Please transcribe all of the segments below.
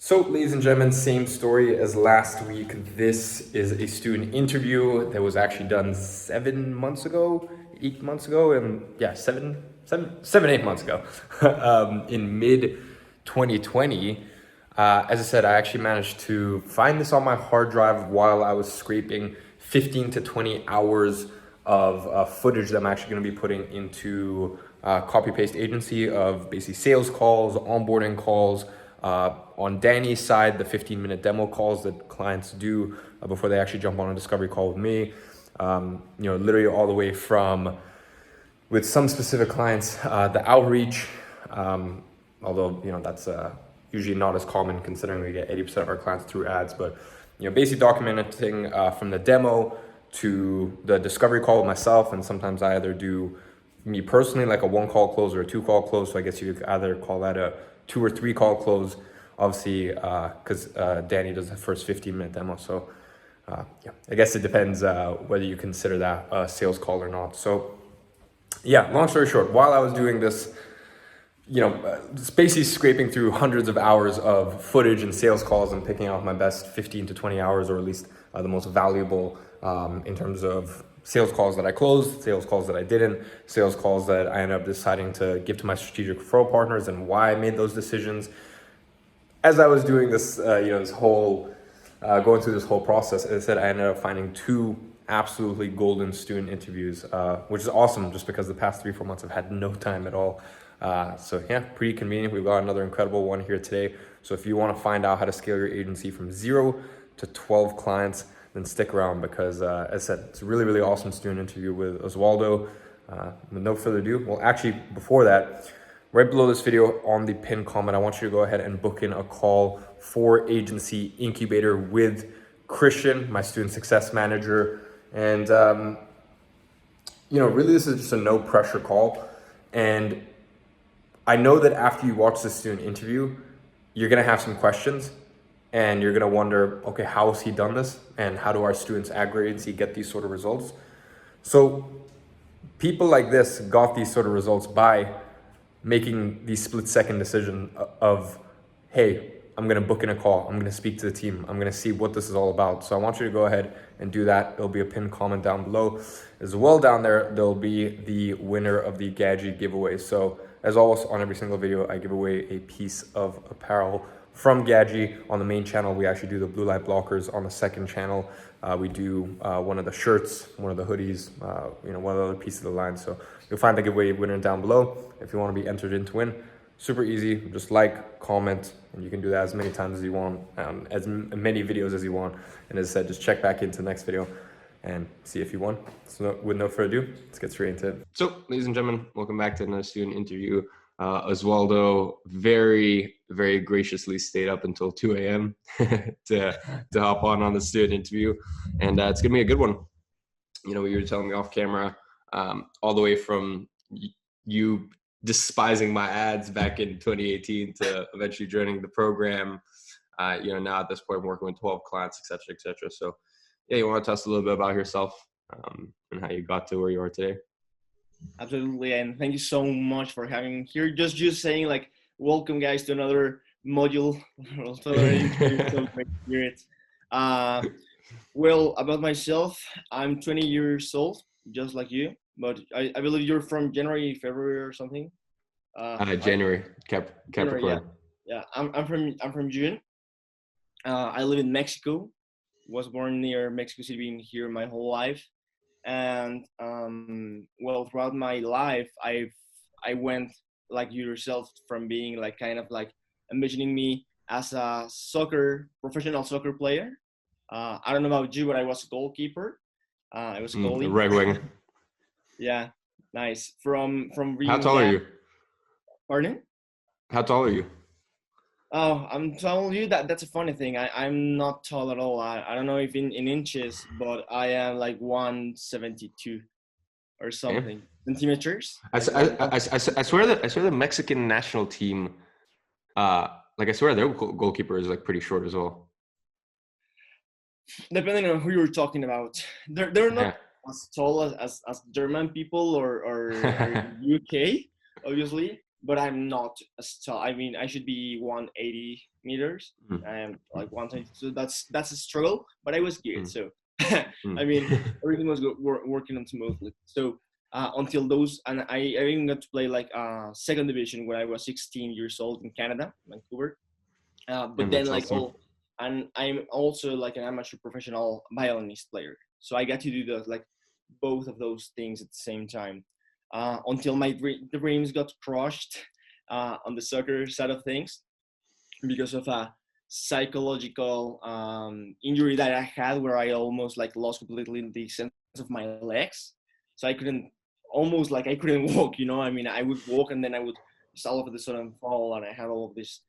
So, ladies and gentlemen, same story as last week. This is a student interview that was actually done 7 months ago, 8 months ago, and yeah, 8 months ago, in mid 2020. As I said, I actually managed to find this on my hard drive while I was scraping 15 to 20 hours of footage that I'm actually going to be putting into copy paste agency of basically sales calls, onboarding calls. On Danny's side, the 15-minute demo calls that clients do before they actually jump on a discovery call with me. Literally all the way from, with some specific clients, the outreach, although, that's usually not as common considering we get 80% of our clients through ads, but, basically documenting from the demo to the discovery call with myself. And sometimes I either do me personally, like a 1-call close or a 2-call close. So I guess you could either call that a 2 or 3-call close, obviously, because Danny does the first 15-minute demo. So I guess it depends whether you consider that a sales call or not. So yeah, long story short, while I was doing this, basically scraping through hundreds of hours of footage and sales calls and picking out my best 15 to 20 hours, or at least the most valuable in terms of sales calls that I closed, sales calls that I didn't, sales calls that I ended up deciding to give to my strategic referral partners, and why I made those decisions. As I was doing this, this whole, going through this whole process, as I said, I ended up finding 2 absolutely golden student interviews, which is awesome just because the past 3-4 months I've had no time at all. So yeah, pretty convenient. We've got another incredible one here today. So if you want to find out how to scale your agency from 0 to 12 clients, then stick around, because as I said, it's a really, really awesome student interview with Oswaldo. With no further ado, well, actually, before that, right below this video on the pinned comment, I want you to go ahead and book in a call for Agency Incubator with Christian, my student success manager. And, really this is just a no pressure call. And I know that after you watch the student interview, you're going to have some questions. And you're going to wonder, okay, how has he done this? And how do our students at GrowYourAgency get these sort of results? So people like this got these sort of results by making the split-second decision of, hey, I'm going to book in a call. I'm going to speak to the team. I'm going to see what this is all about. So I want you to go ahead and do that. There'll be a pinned comment down below. As well down there, there'll be the winner of the Gadzhi giveaway. So as always, on every single video, I give away a piece of apparel from Gadzhi. On the main channel, we actually do the blue light blockers. On the second channel, we do one of the shirts, one of the hoodies, one of the other pieces of the line. So you'll find the giveaway winner down below. If you want to be entered in to win, super easy. Just like, comment, and you can do that as many times as you want, as many videos as you want. And as I said, just check back into the next video and see if you won. So with no further ado, let's get straight into it. So, ladies and gentlemen, welcome back to another student interview. Oswaldo very, very graciously stayed up until 2 a.m. to hop on the student interview. And it's going to be a good one. You were telling me off camera, all the way from you despising my ads back in 2018 to eventually joining the program. Now at this point, I'm working with 12 clients, et cetera, et cetera. So yeah, you want to tell us a little bit about yourself and how you got to where you are today? Absolutely, and thank you so much for having me here. Just saying, like, welcome guys to another module. Well, about myself, I'm 20 years old, just like you, but I believe you're from January, February, or something. January, Capricorn. January, yeah. I'm from June. I live in Mexico. Was born near Mexico City, been here my whole life. And throughout my life, I went, like you yourself, from being like kind of like envisioning me as a professional soccer player. I don't know about you, but I was a goalkeeper. I was a goalie. Right wing. Yeah, nice. From being. How tall are you? Pardon? How tall are you? Oh, I'm telling you that's a funny thing. I'm not tall at all. I don't know if in inches, but I am like 172 or something. Centimeters. I swear the Mexican national team, I swear their goalkeeper is like pretty short as well. Depending on who you're talking about, they're not as tall as German people or UK, obviously. But I'm not as tall. I mean, I should be 180 meters. Mm. And like 120. So that's a struggle, but I was good. So I Mm. mean, everything was working on smoothly. So until those, and I even got to play like second division when I was 16 years old in Canada, Vancouver. But And then that's like awesome. and I'm also like an amateur professional violinist player. So I got to do those like both of those things at the same time. Until my dreams got crushed on the soccer side of things because of a psychological injury that I had where I almost like lost completely the sense of my legs. So I couldn't I couldn't walk, you know. I mean, I would walk and then I would just all of a sudden fall, and I had all of this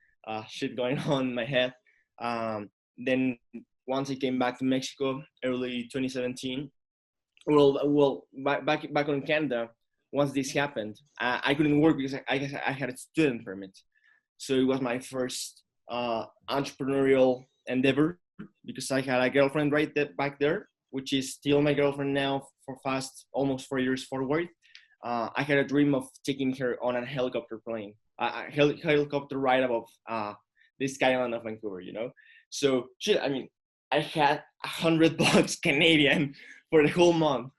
shit going on in my head. Then once I came back to Mexico, early 2017, back on Canada, once this happened, I couldn't work because I had a student permit. So it was my first entrepreneurial endeavor because I had a girlfriend back there, which is still my girlfriend now for fast almost 4 years forward. I had a dream of taking her on a helicopter plane, a helicopter ride above the skyline of Vancouver, you know? So shit, I mean, I had $100 Canadian for the whole month.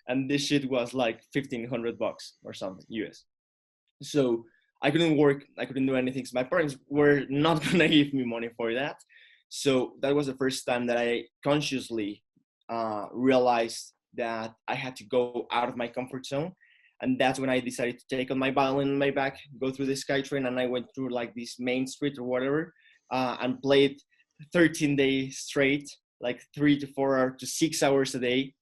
And this shit was like $1,500 or something US. So I couldn't work, I couldn't do anything. So my parents were not gonna give me money for that. So that was the first time that I consciously realized that I had to go out of my comfort zone. And that's when I decided to take on my violin on my back, go through the SkyTrain, and I went through like this main street or whatever, and played 13 days straight, like 3 to 4 to 6 hours a day.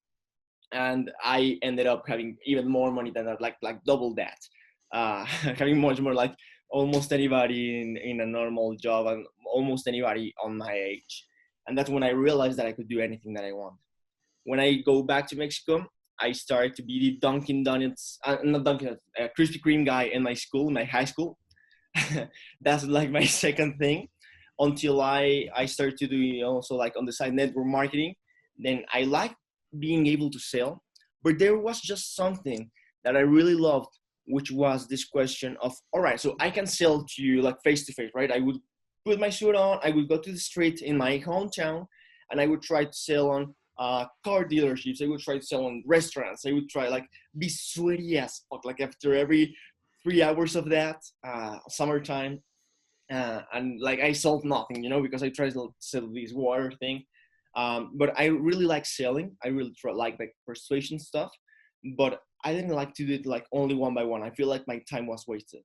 And I ended up having even more money than that, like double that, having much more, like almost anybody in a normal job and almost anybody on my age. And that's when I realized that I could do anything that I want. When I go back to Mexico, I started to be the Dunkin' Donuts, not Dunkin', Krispy Kreme guy in my school, in my high school. That's like my second thing, until I started to do also like on the side network marketing. Then I like being able to sell, but there was just something that I really loved, which was this question of, all right, so I can sell to you like face to face, right? I would put my suit on, I would go to the street in my hometown, and I would try to sell on car dealerships. I would try to sell on restaurants. I would try like be sweaty as fuck. Like after every 3 hours of that, summertime, and like I sold nothing, you know, because I tried to sell this water thing. But I really like selling. I really like persuasion stuff, but I didn't like to do it like only one by one. I feel like my time was wasted.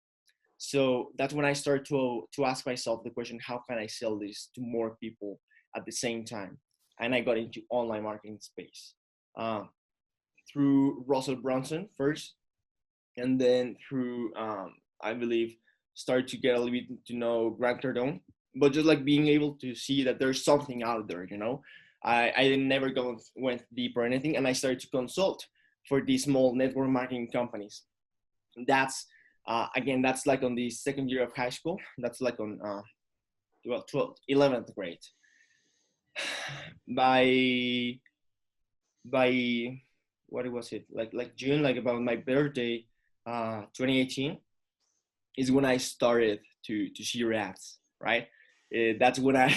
So that's when I started to ask myself the question: how can I sell this to more people at the same time? And I got into online marketing space uh, through Russell Brunson first, and then through I believe start to get a little bit to know Grant Cardone, but just like being able to see that there's something out there, you know. I never went deep or anything, and I started to consult for these small network marketing companies. That's again, that's like on the second year of high school. That's like on 12th, 11th grade. By by what was it, like June, like about my birthday, 2018, is when I started to see ads, right? That's when I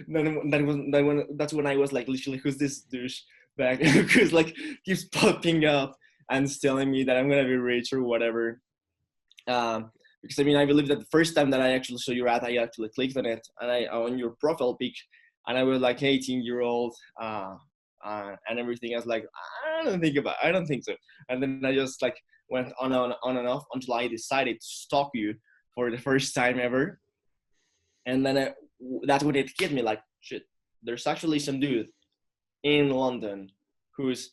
that's when I was like, literally, who's this douche back who's like keeps popping up and telling me that I'm gonna be rich or whatever. Because I mean, I believe that the first time that I actually saw your ad, I actually clicked on it, and I on your profile pic, and I was like 18-year-old, and everything. I was like, I don't think so. And then I just like went on and off until I decided to stalk you for the first time ever. And then that's when it hit me, like, shit, there's actually some dude in London who's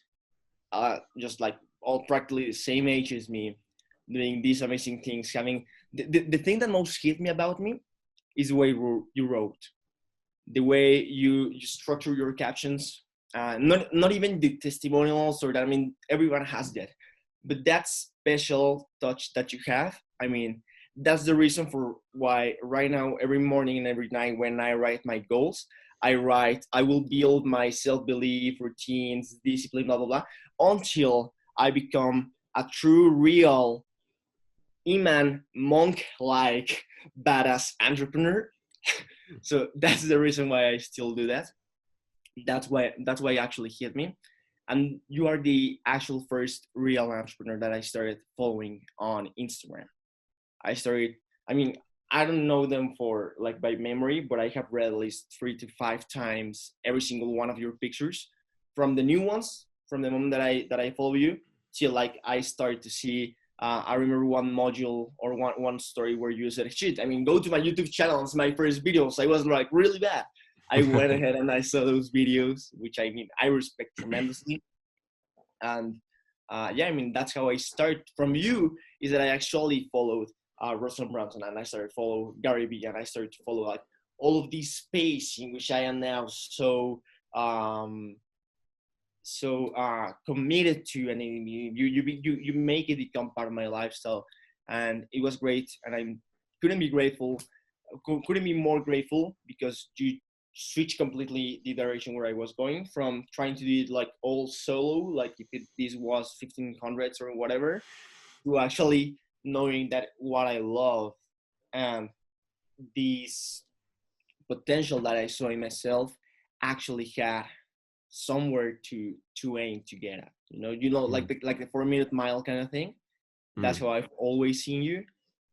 just like all practically the same age as me, doing these amazing things. Having the thing that most hit me about me is the way you wrote, the way you structure your captions. Not even the testimonials or that. I mean, everyone has that, but that special touch that you have, I mean, that's the reason for why right now, every morning and every night when I write my goals, I will build my self-belief, routines, discipline, blah, blah, blah, until I become a true, real Iman monk-like badass entrepreneur. So that's the reason why I still do that. That's why it actually hit me. And you are the actual first real entrepreneur that I started following on Instagram. I started, I mean, I don't know them for like by memory, but I have read at least 3 to 5 times every single one of your pictures, from the new ones, from the moment that I follow you, till like I started to see. I remember one module or one story where you said, "Shit, I mean, go to my YouTube channel. It's my first videos." I was like really bad. I went ahead and I saw those videos, which I mean I respect tremendously. And yeah, I mean that's how I start from you. Is that I actually followed Russell Brunson, and I started follow Gary Vee, and I started to follow like all of this space in which I am now um, committed to, and you make it become part of my lifestyle, and it was great, and I couldn't be more grateful, because you switch completely the direction where I was going from, trying to do it like all solo, like if this was 1500s or whatever, to actually knowing that what I love and this potential that I saw in myself actually had somewhere to aim to get at. Like the 4 minute mile kind of thing. That's how I've always seen you.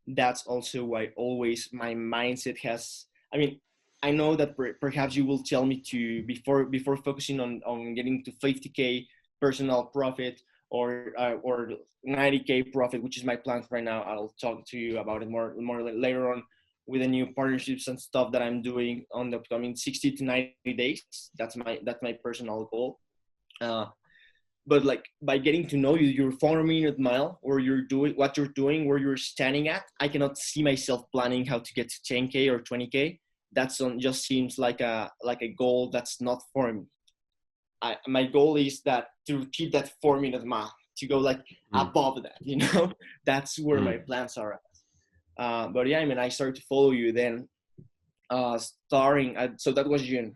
That's also why always my mindset has. I mean, I know that perhaps you will tell me to before focusing on getting to 50K personal profit or 90K profit, which is my plan right now. I'll talk to you about it more later on with the new partnerships and stuff that I'm doing on the upcoming 60 to 90 days. That's my personal goal. But like by getting to know you, your 4 minute mile, or you're doing what you're doing, where you're standing at, I cannot see myself planning how to get to 10K or 20K. That's just seems like a goal that's not for me. My goal is that to keep that 4 minute mile, to go like above that. That's where my plans are at. But yeah, I mean, I started to follow you then, so that was June.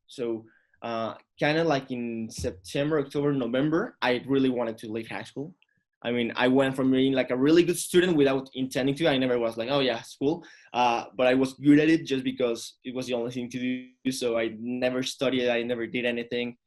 So kind of like in September, October, November, I really wanted to leave high school. I mean, I went from being like a really good student without intending to. I never was like, oh yeah, school. But I was good at it just because it was the only thing to do. So I never studied. I never did anything.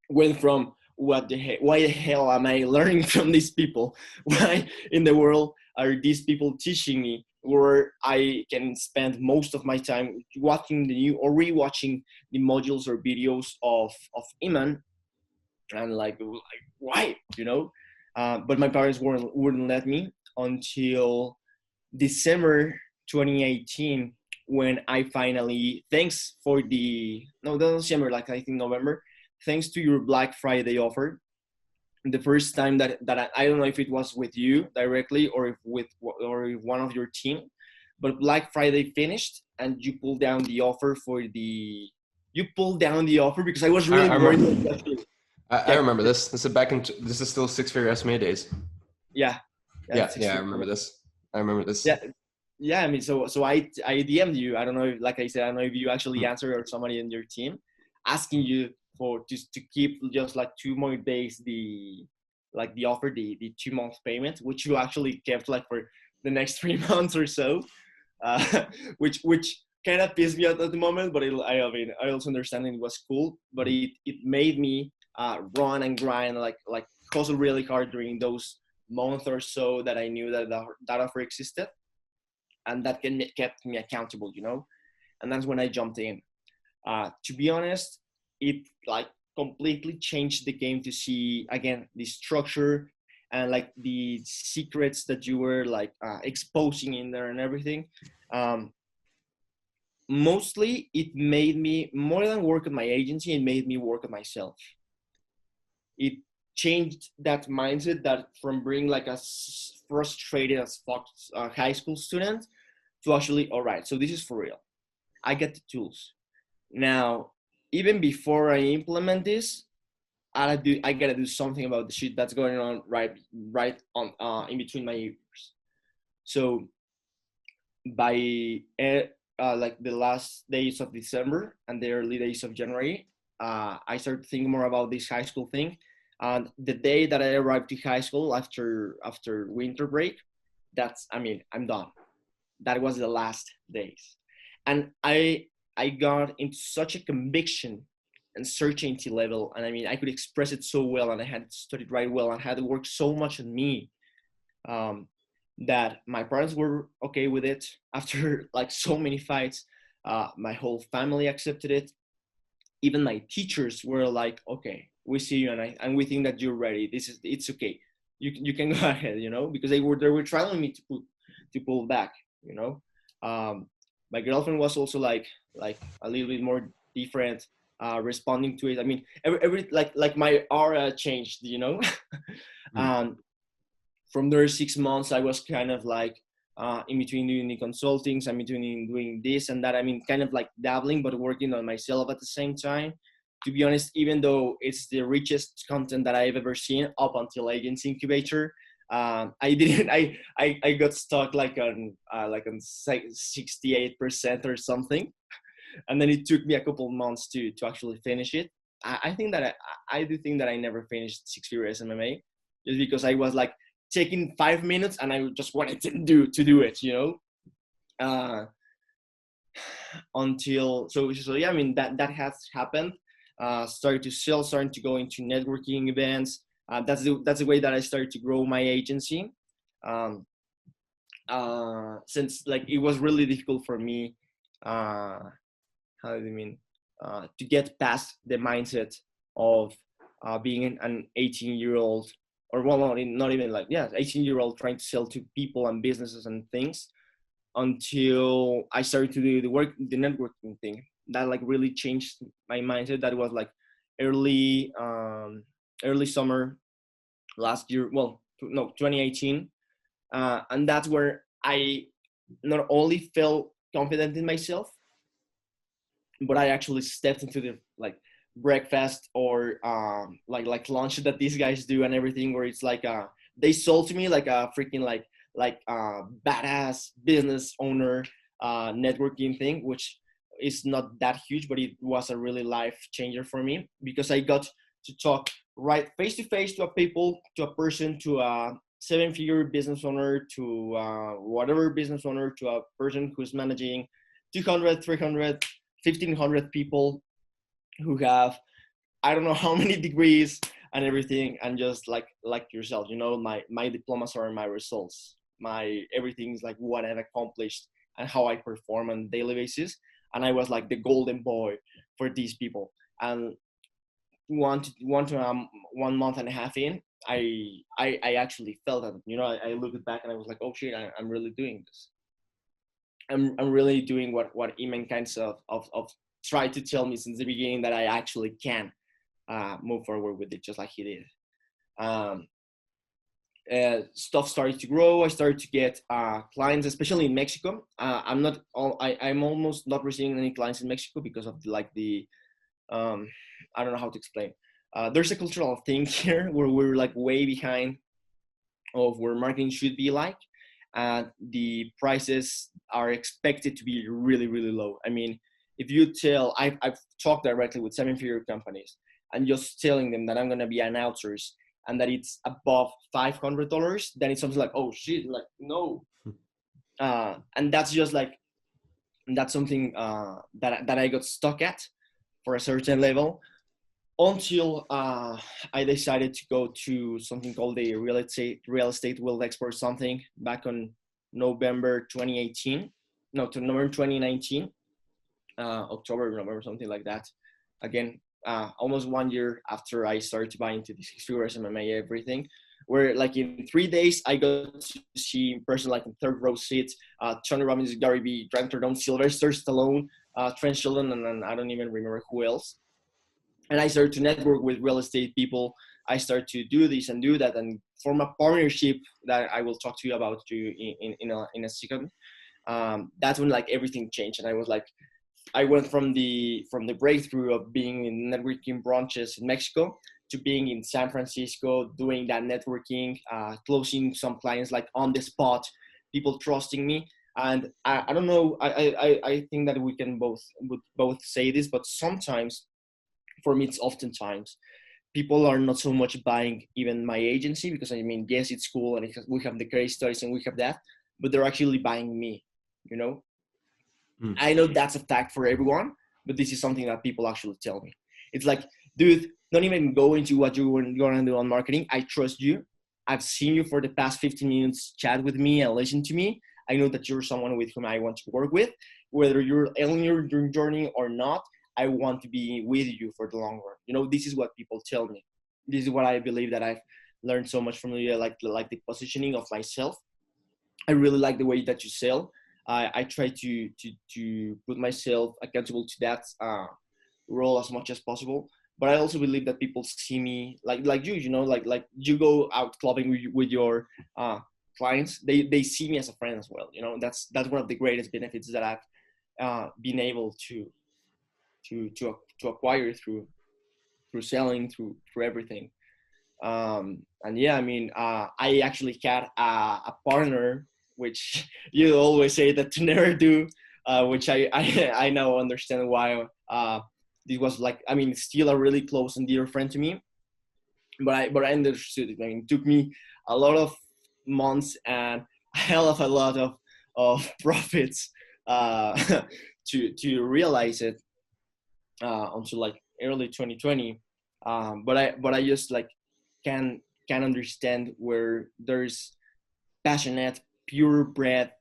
Went from why the hell am I learning from these people? Why in the world are these people teaching me, where I can spend most of my time watching the new or rewatching the modules or videos of Iman, and like why, but my parents wouldn't let me until December 2018, when I finally, thanks for no, December, like I think November, thanks to your Black Friday offer, the first time that I don't know if it was with you directly or if with one of your team, but Black Friday finished and you pulled down the offer because I was really worried. I remember this. This is still six-figure SMA days. Yeah. Yeah, I remember this. Yeah. I mean, so I DM'd you. I don't know, like I said, I don't know if you actually answered or somebody in your team asking you for just to keep just like 2 more days the offer, the 2 month payment, which you actually kept like for the next 3 months or so, which kind of pissed me out at the moment, but I mean, I also understand it was cool, but it made me run and grind, like hustle really hard during those month or so that I knew that that offer existed, and that kept me accountable, and that's when I jumped in. To be honest, it like completely changed the game to see again the structure and like the secrets that you were like exposing in there and everything. Mostly it made me, more than work at my agency, it made me work at myself. It changed that mindset that from being like a frustrated as fuck high school student to actually, all right, so this is for real. I get the tools. Now, even before I implement this, I gotta do something about the shit that's going on right on in between my ears. So by like the last days of December and the early days of January, I started thinking more about this high school thing. And the day that I arrived to high school after winter break, I'm done. that was the last days. And I got into such a conviction and certainty level. And I mean, I could express it so well, and I had studied right well, and had worked so much on me, that my parents were okay with it. After like so many fights, my whole family accepted it. Even my teachers were like, okay, we see you, and we think that you're ready. It's okay. You can go ahead, because they were trying me to pull back, my girlfriend was also like a little bit more different, responding to it. I mean, every like my aura changed, From there 6 months, I was kind of like in between doing the consultings, I'm between doing this and that. I mean, kind of like dabbling, but working on myself at the same time. To be honest, even though it's the richest content that I've ever seen up until Agency Incubator, I didn't. I got stuck like on 68% or something, and then it took me a couple months to actually finish it. I think that I do think that I never finished six-figure SMMA, just because I was like taking 5 minutes and I just wanted to do it, until so yeah. I mean, that has happened. Started to sell, starting to go into networking events. That's the way that I started to grow my agency. Since like it was really difficult for me, how do you mean, to get past the mindset of being an 18-year-old, or well, not even like, yeah, 18-year-old trying to sell to people and businesses and things, until I started to do the networking thing. That like really changed my mindset. That was like early summer last year. Well, no, 2018. And that's where I not only felt confident in myself, but I actually stepped into the like breakfast or like lunch that these guys do and everything, where it's like they sold to me like a freaking like badass business owner networking thing, which is not that huge, but it was a really life changer for me, because I got to talk right face to face to a person, to a 7-figure business owner, to whatever business owner, to a person who's managing 200, 300, 1,500 people, who have I don't know how many degrees and everything, and just like yourself, my diplomas are my results, my everything is like what I've accomplished and how I perform on a daily basis. And I was like the golden boy for these people. And 1 month and a half in, I actually felt that, I looked back and I was like, oh shit, I'm really doing this. I'm really doing what Iman kind of tried to tell me since the beginning, that I actually can move forward with it just like he did. Stuff started to grow. I started to get clients, especially in Mexico. I'm almost not receiving any clients in Mexico because of the I don't know how to explain. There's a cultural thing here where we're like way behind of where marketing should be like, and the prices are expected to be really, really low. I mean, if you tell, I've talked directly with 7-figure companies, and just telling them that I'm going to be an outsource and that it's above $500, then it's something like, oh shit, like no. And that's just like, that's something that I got stuck at for a certain level, until I decided to go to something called the real estate world export, something back on November 2018, no, to November 2019, October, November, something like that. Again, almost 1 year after I started to buy into the six-figure SMMA, everything, where like in 3 days, I got to see in person, like in third row seats, Tony Robbins, Gary Vee, Grant Cardone, Sylvester Stallone, Trent Sheldon, and then I don't even remember who else. And I started to network with real estate people. I started to do this and do that, and form a partnership that I will talk to you about in a second. That's when like everything changed, and I was like, I went from the breakthrough of being in networking branches in Mexico to being in San Francisco, doing that networking, closing some clients like on the spot, people trusting me. And I don't know, I think that we can both say this, but sometimes, for me, it's oftentimes people are not so much buying even my agency, because I mean, yes, it's cool and we have the case studies and we have that, but they're actually buying me. you know. Mm. I know that's a fact for everyone, but this is something that people actually tell me. It's like, dude, don't even go into what you're going to do on marketing. I trust you. I've seen you for the past 15 minutes chat with me and listen to me. I know that you're someone with whom I want to work with. Whether you're on your journey or not, I want to be with you for the long run. You know, this is what people tell me. This is what I believe that I've learned so much from you, like the positioning of myself. I really like the way that you sell. I try to put myself accountable to that role as much as possible. But I also believe that people see me like you, you know, like you go out clubbing with your clients. They see me as a friend as well. You know, that's one of the greatest benefits that I've been able to acquire through selling, through everything. And yeah, I mean, I actually had a partner, which you always say that to never do, which I now understand why. This was like, I mean, still a really close and dear friend to me, but I understood it. I mean, it took me a lot of months and a hell of a lot of profits to realize it until like early 2020. But I just like can understand where there's passionate, purebred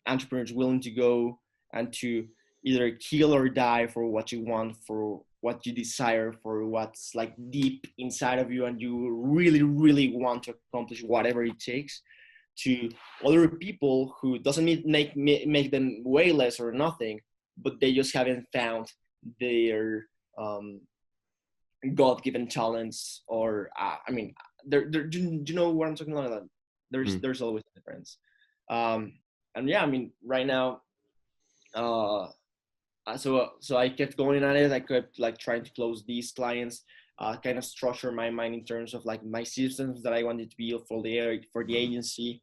entrepreneurs willing to go and to either kill or die for what you want, for what you desire, for what's like deep inside of you, and you really, really want to accomplish whatever it takes. To other people who doesn't make them way less or nothing, but they just haven't found their God-given talents, or I mean, do you know what I'm talking about? There's always a difference. And yeah, I mean, right now, uh, so I kept going at it. I kept like trying to close these clients, kind of structure my mind in terms of like my systems that I wanted to build for the agency.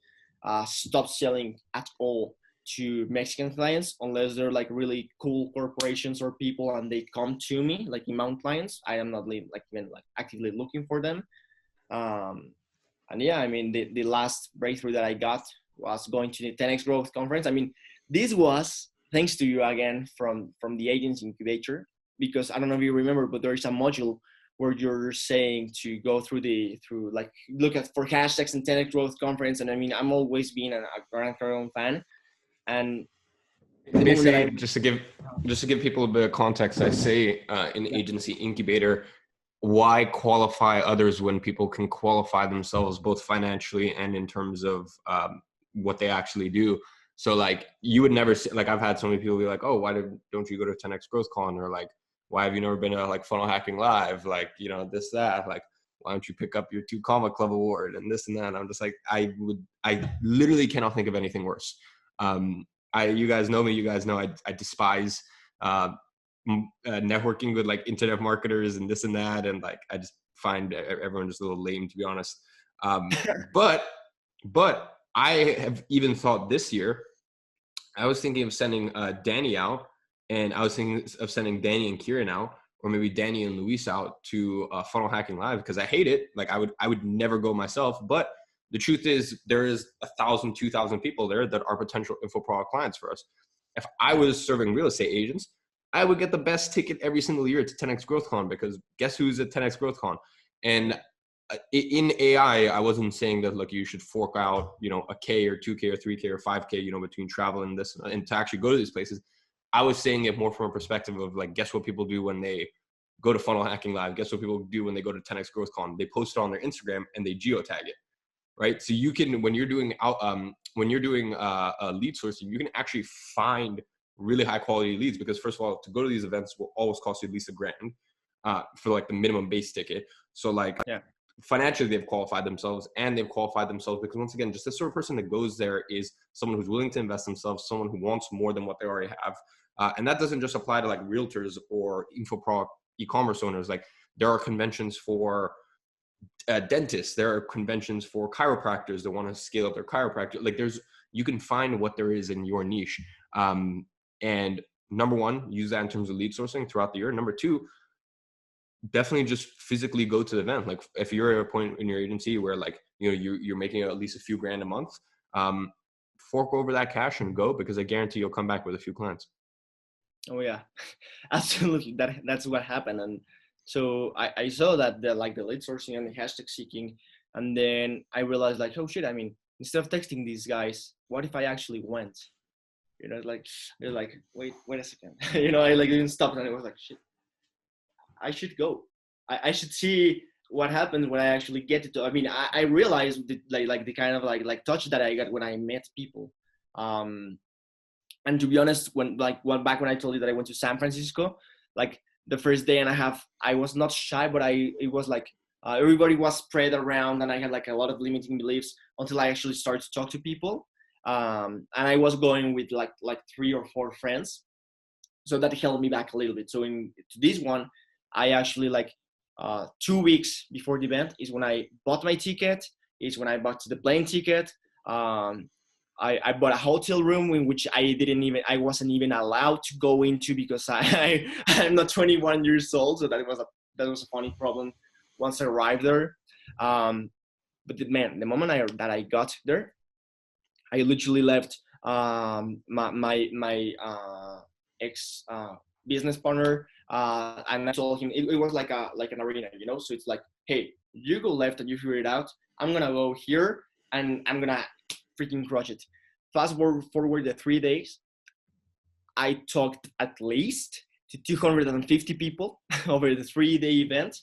Stop selling at all to Mexican clients unless they're like really cool corporations or people and they come to me, like Iman clients. I am not like even like actively looking for them. And yeah, I mean, the last breakthrough that I got was going to the 10x Growth Conference. I mean, this was thanks to you again from the Agency Incubator, because I don't know if you remember, but there is a module where you're saying to go through like look at for hashtags and 10x Growth Conference. And I mean, I'm always been a Grand Carillon fan, and the moment that Basically, I just to give people a bit of context, I say in Agency Incubator, why qualify others when people can qualify themselves both financially and in terms of what they actually do. So like you would never see, like I've had so many people be like, oh, why don't you go to 10x Growth Con? Or like, why have you never been to like Funnel Hacking Live? Like, you know, this, that, like, why don't you pick up your 2 Comma Club award and this and that? And I'm just like, I literally cannot think of anything worse. You guys know me, you guys know I despise networking with like internet marketers and this and that. And like, I just find everyone just a little lame, to be honest. But I have even thought this year, I was thinking of sending Danny out, and I was thinking of sending Danny and Kieran out, or maybe Danny and Luis out to Funnel Hacking Live, because I hate it. Like I would never go myself, but the truth is there is 1,000, 2,000 people there that are potential info product clients for us. If I was serving real estate agents, I would get the best ticket every single year to 10x Growth Con, because guess who's at 10x Growth Con? And in AI, I wasn't saying that like you should fork out, you know, a K or 2K or 3K or 5K, you know, between travel and this and to actually go to these places. I was saying it more from a perspective of like, guess what people do when they go to Funnel Hacking Live? Guess what people do when they go to 10x Growth Con? They post it on their Instagram and they geotag it, right? So you can, when you're doing lead sourcing, you can actually find really high quality leads, because first of all, to go to these events will always cost you at least $1,000 for like the minimum base ticket. So like, yeah. Financially, they've qualified themselves, and they've qualified themselves because once again, just the sort of person that goes there is someone who's willing to invest themselves, someone who wants more than what they already have. And that doesn't just apply to like realtors or info product e-commerce owners. Like there are conventions for dentists, there are conventions for chiropractors that want to scale up their chiropractor. Like you can find what there is in your niche. And number one, use that in terms of lead sourcing throughout the year. Number two, definitely just physically go to the event. Like if you're at a point in your agency where like, you know, you're making at least a few grand a month, fork over that cash and go, because I guarantee you'll come back with a few clients. Oh yeah, absolutely. That's what happened. And so I saw that the lead sourcing and the hashtag seeking, and then I realized like, oh shit, I mean, instead of texting these guys, what if I actually went? They're like, wait a second. I didn't stop, and I was like, shit, I should go. I should see what happens when I actually get it. I mean, I realized the, the kind of like touch that I got when I met people. And to be honest, when back when I told you that I went to San Francisco, like the first day and a half, I was not shy, but it was like everybody was spread around, and I had like a lot of limiting beliefs until I actually started to talk to people. And I was going with like 3 or 4 friends, so that held me back a little bit. So to this one, I actually 2 weeks before the event is when I bought my ticket. Is when I bought the plane ticket. I bought a hotel room in which I wasn't even allowed to go into because I'm not 21 years old. So that was a funny problem once I arrived there. But the moment that I got there, I literally left my ex business partner, and I told him it was like an arena, So it's like, hey, you go left and you figure it out. I'm gonna go here and I'm gonna freaking crush it. Fast forward the 3 days, I talked at least to 250 people over the 3-day event.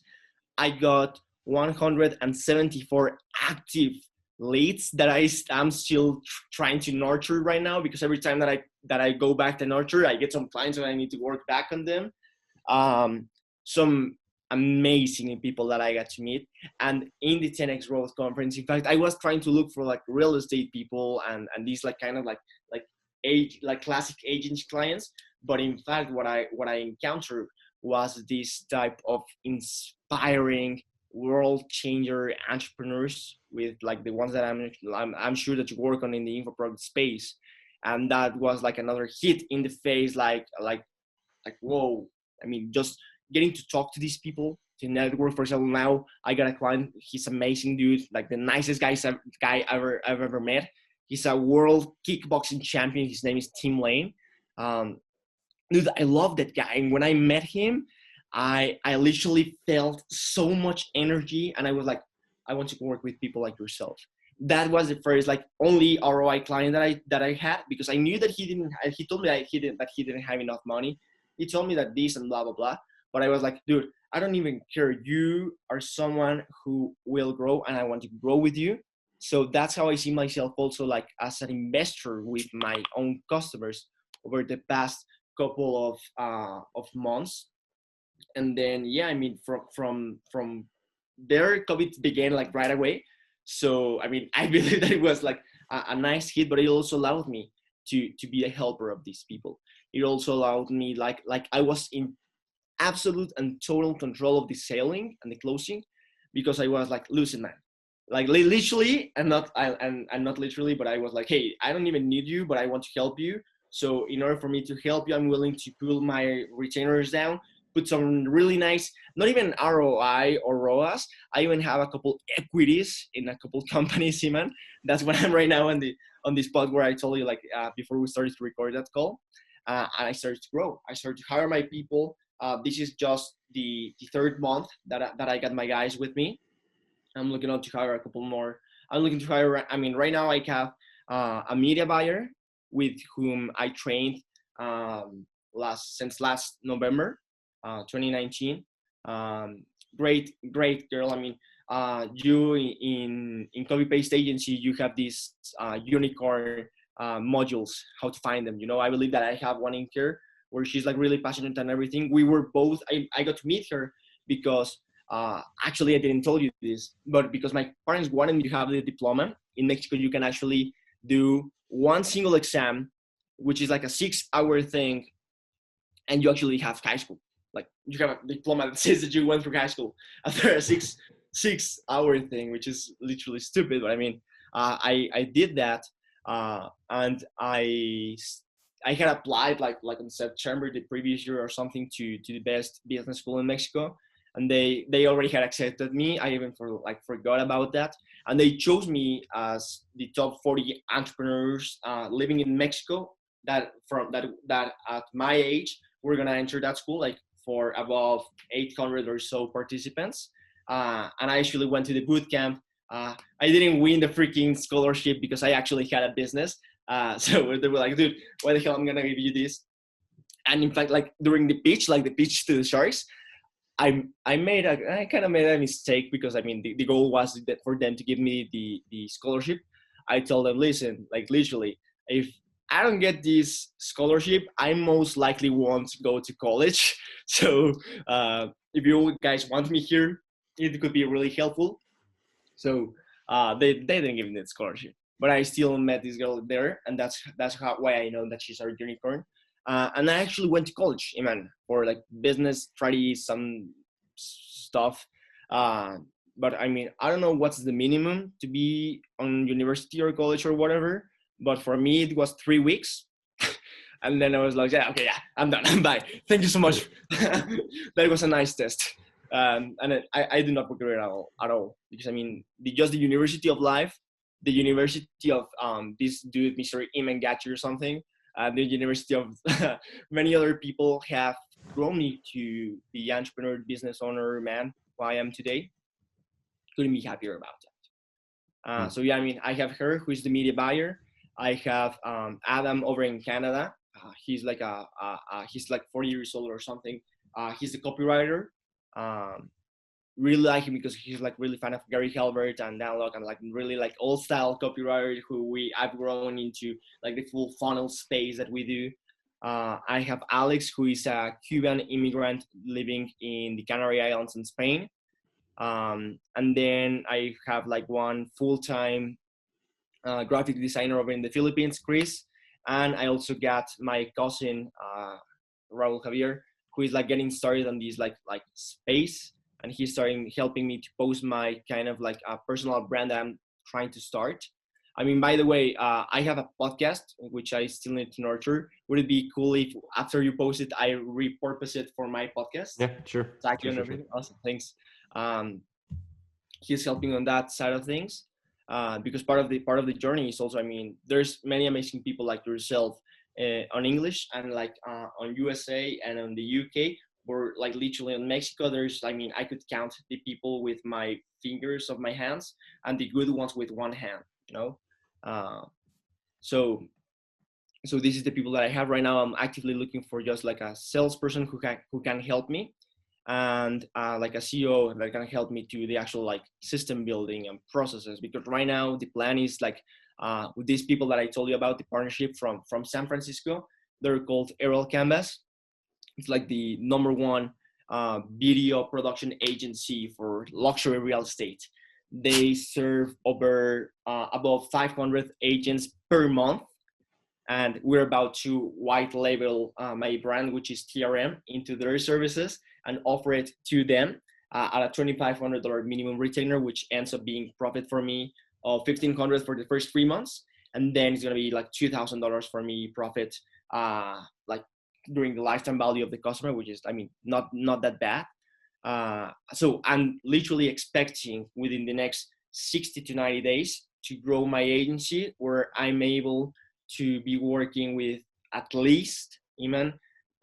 I got 174 active leads that I'm still trying to nurture right now, because every time that I go back to nurture, I get some clients and I need to work back on them. Some amazing people that I got to meet. And in the 10X Growth Conference, in fact, I was trying to look for like real estate people and these kind of classic agent clients. But in fact, what I encountered was this type of inspiring world changer entrepreneurs, with like the ones that I'm sure that you work on in the info product space. And that was like another hit in the face, like whoa. I mean, just getting to talk to these people, to network. For example, now I got a client. He's amazing dude, like the nicest guy I've ever met. He's a world kickboxing champion. His name is Tim Lane. Dude, I love that guy. And when I met him, I literally felt so much energy, and I was like, I want to work with people like yourself. That was the first only ROI client that I had, because I knew that he told me that he didn't have enough money. He told me that this and blah blah blah, but I was like, dude, I don't even care. You are someone who will grow, and I want to grow with you. So that's how I see myself also, like as an investor with my own customers over the past couple of months. And then I mean, from there, COVID began like right away. So I mean, I believe that it was like a nice hit, but it also allowed me to be a helper of these people. It also allowed me like I was in absolute and total control of the selling and the closing, because I was like, listen, man, like literally, and not literally, but I was like, hey, I don't even need you, but I want to help you. So in order for me to help you, I'm willing to pull my retainers down, put some really nice, not even ROI or ROAS. I even have a couple equities in a couple companies, Iman. That's what I'm right now on the spot where I told you, like before we started to record that call. And I started to grow. I started to hire my people. This is just the 3rd month that I got my guys with me. I'm looking out to hire a couple more. I'm looking to hire, I mean, right now I have a media buyer with whom I trained since last November, 2019. Great girl. I mean, you in copy paste agency, you have these unicorn modules, how to find them. I believe that I have one in here where she's like really passionate and everything. We were both, I got to meet her because actually I didn't tell you this, but because my parents wanted me to have the diploma. In Mexico, you can actually do one single exam, which is like a 6-hour thing, and you actually have high school. Like you have a diploma that says that you went through high school after a 6-hour thing, which is literally stupid. But I mean, I did that, and I had applied like in September the previous year or something to the best business school in Mexico. and they already had accepted me. I even forgot about that, and they chose me as the top 40 entrepreneurs living in Mexico that at my age we're gonna enter that school, like for above 800 or so participants. And I actually went to the boot camp. I didn't win the freaking scholarship because I actually had a business. So they were like, dude, why the hell I'm gonna give you this? And in fact, like during the pitch to the Sharks, I kind of made a mistake, because I mean the goal was that for them to give me the scholarship. I told them, listen, like literally, if I don't get this scholarship, I most likely won't go to college. So if you guys want me here, it could be really helpful. So they didn't give me that scholarship, but I still met this girl there, and that's why I know that she's our unicorn. And I actually went to college, Iman, for like business, try some stuff. But I mean, I don't know what's the minimum to be on university or college or whatever. But for me, it was 3 weeks. And then I was like, yeah, okay, yeah, I'm done. I'm bye. Thank you so much. That was a nice test. And I do not regret it at all. Because I mean, just the University of Life, the University of this dude, Mr. Iman Gadzhi or something, the University of many other people have grown me to the entrepreneur, business owner, man, who I am today. Couldn't be happier about that. So yeah, I mean, I have her, who is the media buyer. I have Adam over in Canada. He's like he's like 40 years old or something. He's the copywriter. Really like him because he's like really fan of Gary Halbert and Dan Locke, and like really like old style copywriter who I've grown into like the full funnel space that we do. I have Alex, who is a Cuban immigrant living in the Canary Islands in Spain. And then I have like one full-time graphic designer over in the Philippines, Chris. And I also got my cousin, Raul Javier, who is like getting started on this like space. And he's starting helping me to post my kind of like a personal brand that I'm trying to start. I mean, by the way, I have a podcast, which I still need to nurture. Would it be cool if after you post it, I repurpose it for my podcast? Yeah, sure. Exactly. Sure. Awesome. Thanks. He's helping on that side of things. Because part of the journey is also, I mean, there's many amazing people like yourself on English and like on USA and on the UK, or like literally in Mexico. There's, I mean, I could count the people with my fingers of my hands, and the good ones with one hand, you know. So this is the people that I have right now. I'm actively looking for just like a salesperson who can help me, and like a CEO that can help me to the actual like system building and processes. Because right now the plan is like with these people that I told you about, the partnership from San Francisco. They're called Aerial Canvas. It's like the #1 video production agency for luxury real estate. They serve over above 500 agents per month. And we're about to white label my brand, which is TRM, into their services and offer it to them at a $2,500 minimum retainer, which ends up being profit for me of $1,500 for the first 3 months. And then it's going to be like $2,000 for me profit, like during the lifetime value of the customer, which is, I mean, not that bad. So I'm literally expecting within the next 60 to 90 days to grow my agency, where I'm able to be working with at least, Iman,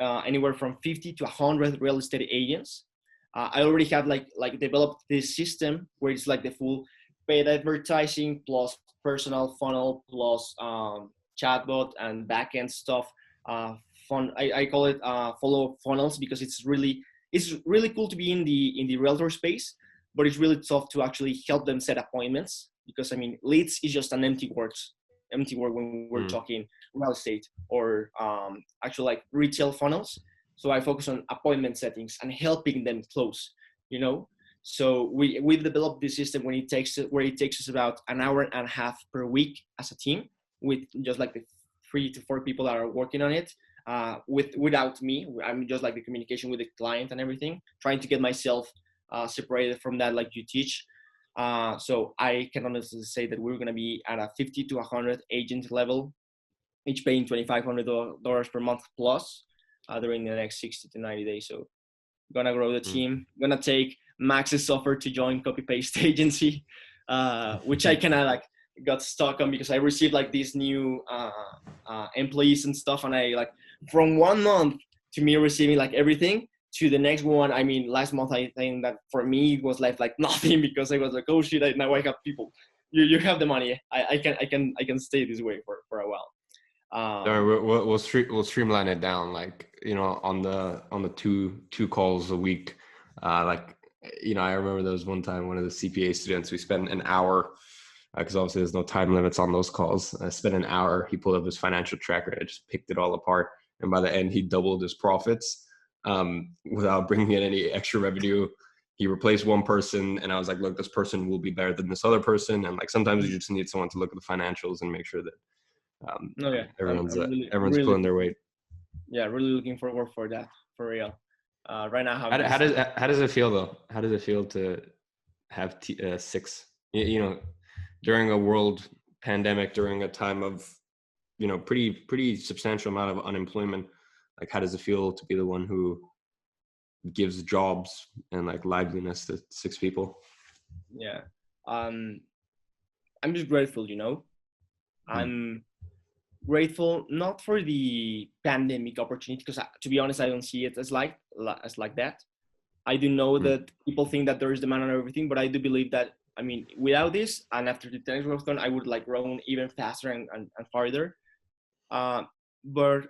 anywhere from 50 to 100 real estate agents. I already have like developed this system where it's like the full paid advertising plus personal funnel plus chatbot and backend stuff. I call it follow funnels, because it's really cool to be in the realtor space, but it's really tough to actually help them set appointments, because I mean, leads is just an empty word when we're talking real estate or actual like retail funnels. So I focus on appointment settings and helping them close, you know. So we developed this system where it takes us about an hour and a half per week as a team, with just like the 3 to 4 people that are working on it. Without me, I'm just like the communication with the client and everything, trying to get myself separated from that, like you teach. So I can honestly say that we're going to be at a 50 to 100 agent level, each paying $2,500 per month plus during the next 60 to 90 days. So gonna grow the team, gonna take Max's offer to join copy paste agency, which I kind of like got stuck on because I received like these new employees and stuff, and I like from 1 month to me receiving like everything to the next one. I mean, last month I think that for me it was like nothing because I was like, oh shit, now I have people. You have the money. I can stay this way for a while. We'll streamline it down, like, you know, on the two calls a week. Like, you know, I remember there was one time one of the CPA students, we spent an hour, because obviously there's no time limits on those calls. I spent an hour. He pulled up his financial tracker. I just picked it all apart, and by the end, he doubled his profits without bringing in any extra revenue. He replaced one person, and I was like, look, this person will be better than this other person. And like, sometimes you just need someone to look at the financials and make sure that everyone's really, pulling their weight. Yeah, really looking forward for that, for real. Right now, how does it feel though? How does it feel to have 6? You know, during a world pandemic, during a time of, you know, pretty substantial amount of unemployment. Like, how does it feel to be the one who gives jobs and like liveliness to 6 people? Yeah, I'm just grateful, you know. I'm grateful not for the pandemic opportunity, because to be honest, I don't see it as like that. I do know that people think that there is demand on everything, but I do believe that, I mean, without this and after the 10x growth done, I would like grown even faster and farther. But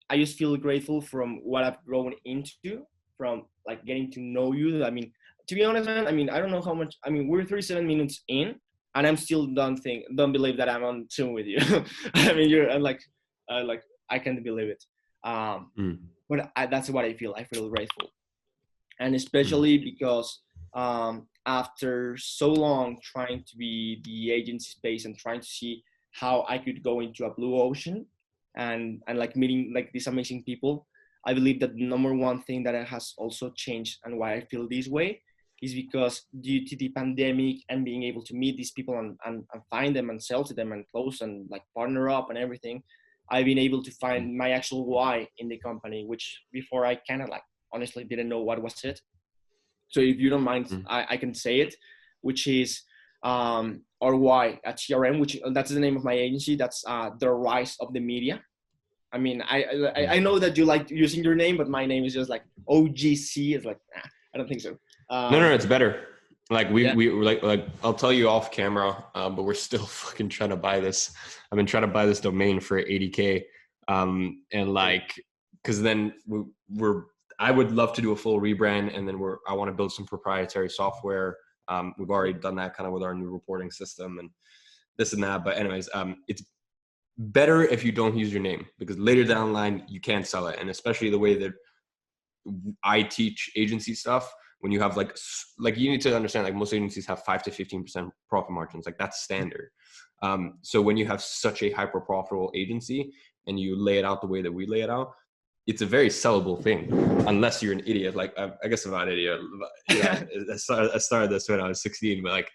I just feel grateful from what I've grown into, from like getting to know you. I mean, to be honest, man, I mean, I don't know how much, I mean, we're 37 minutes in and I'm still don't believe that I'm on Zoom with you. I mean, I'm like, I can't believe it. But that's what I feel. I feel grateful. And especially because after so long trying to be the agency space and trying to see how I could go into a blue ocean and like meeting like these amazing people, I believe that the number one thing that has also changed and why I feel this way is because due to the pandemic and being able to meet these people and find them and sell to them and close and like partner up and everything, I've been able to find my actual why in the company, which before I kind of like honestly didn't know what was it. So if you don't mind, I can say it, which is our why at TRM, which that's the name of my agency. That's the rise of the media. I mean, I know that you like using your name, but my name is just like OGC. It's like, I don't think so. No, it's better. Like we like I'll tell you off camera, but we're still fucking trying to buy this. I've been trying to buy this domain for $80K, and like, because then I would love to do a full rebrand, and then I want to build some proprietary software. We've already done that kind of with our new reporting system and this and that. But anyways, it's better if you don't use your name, because later down the line you can't sell it, and especially the way that I teach agency stuff. When you have like you need to understand, like most agencies have 5 to 15% profit margins, like that's standard. So when you have such a hyper profitable agency and you lay it out the way that we lay it out, it's a very sellable thing, unless you're an idiot. Like I guess I'm not an idiot. I started this when I was 16, but like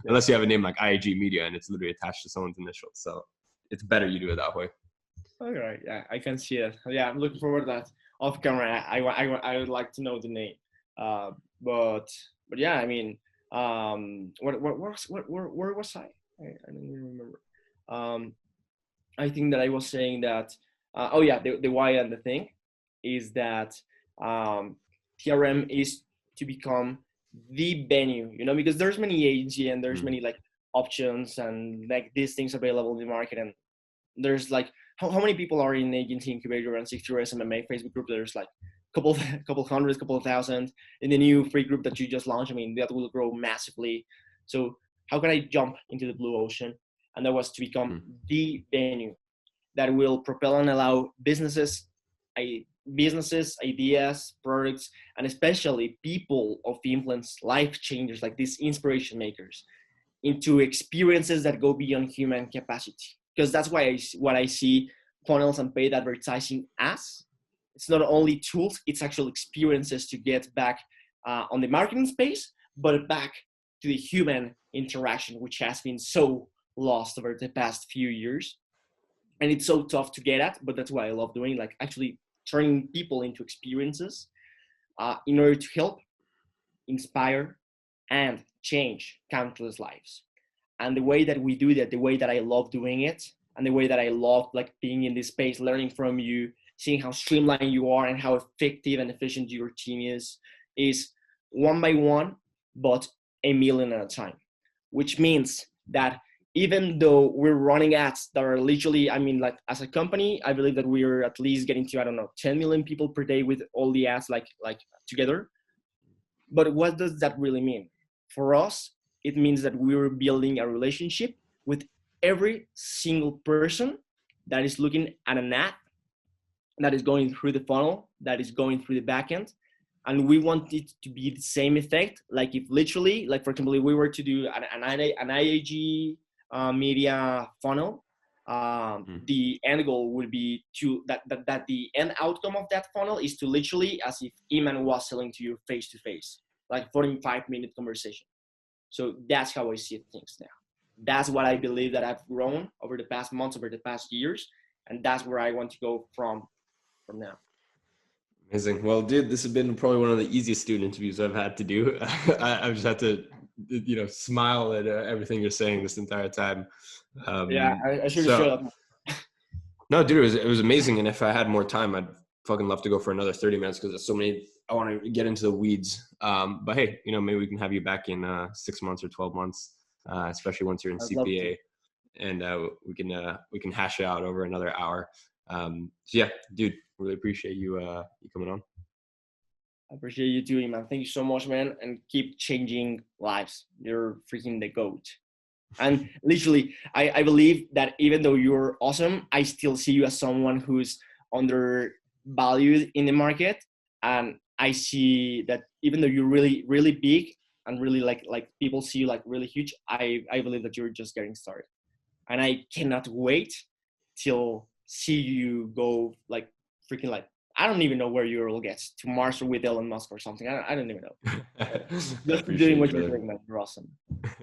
unless you have a name like IAG Media and it's literally attached to someone's initials, so it's better you do it that way. All right, yeah, I can see it. Yeah, I'm looking forward to that off camera. I would like to know the name. But yeah, I mean, where was I? I don't even remember. I think that I was saying that. Oh yeah, the why and the thing is that TRM is to become the venue, you know, because there's many agency and there's many like options and like these things available in the market, and there's like how many people are in agency Incubator and 60 SMMA Facebook group? There's like couple hundreds, couple of thousand in the new free group that you just launched. I mean, that will grow massively. So how can I jump into the blue ocean? And that was to become the venue that will propel and allow businesses, ideas, products, and especially people of influence, life changers, like these inspiration makers, into experiences that go beyond human capacity. Because that's why what I see funnels and paid advertising as. It's not only tools, it's actual experiences to get back on the marketing space, but back to the human interaction, which has been so lost over the past few years. And it's so tough to get at, but that's what I love doing, like actually turning people into experiences. in order to help, inspire, and change countless lives. And the way that we do that, the way that I love doing it, and the way that I love like being in this space, learning from you, seeing how streamlined you are and how effective and efficient your team is one by one, but a million at a time. Which means that even though we're running ads that are literally, I mean, like as a company, I believe that we're at least getting to, I don't know, 10 million people per day with all the ads like together. But what does that really mean? For us, it means that we're building a relationship with every single person that is looking at an ad, that is going through the funnel, that is going through the backend. And we want it to be the same effect. Like if literally, like for example, if we were to do an IAG Media funnel, the end goal would be to that the end outcome of that funnel is to literally as if Iman was selling to you face to face, like 45-minute conversation. So that's how I see things now. That's what I believe that I've grown over the past months, over the past years, and that's where I want to go from now. Amazing. Well, dude, this has been probably one of the easiest student interviews I've had to do. I've just had to, smile at everything you're saying this entire time. Yeah, I should have showed up. No, dude, it was amazing. And if I had more time, I'd fucking love to go for another 30 minutes because there's so many, I want to get into the weeds. But hey, maybe we can have you back in 6 months or 12 months, especially once you're in CPA, and we can hash it out over another hour. So yeah, dude, really appreciate you coming on. I appreciate you too, man. Thank you so much, man, and keep changing lives. You're freaking the GOAT. And literally, I believe that even though you're awesome, I still see you as someone who's undervalued in the market. And I see that even though you're really, really big and really like people see you like really huge, I believe that you're just getting started. And I cannot wait till see you go like freaking like, I don't even know where you will get to Mars or with Elon Musk or something. I don't even know. Just doing what you're doing, man. You're awesome.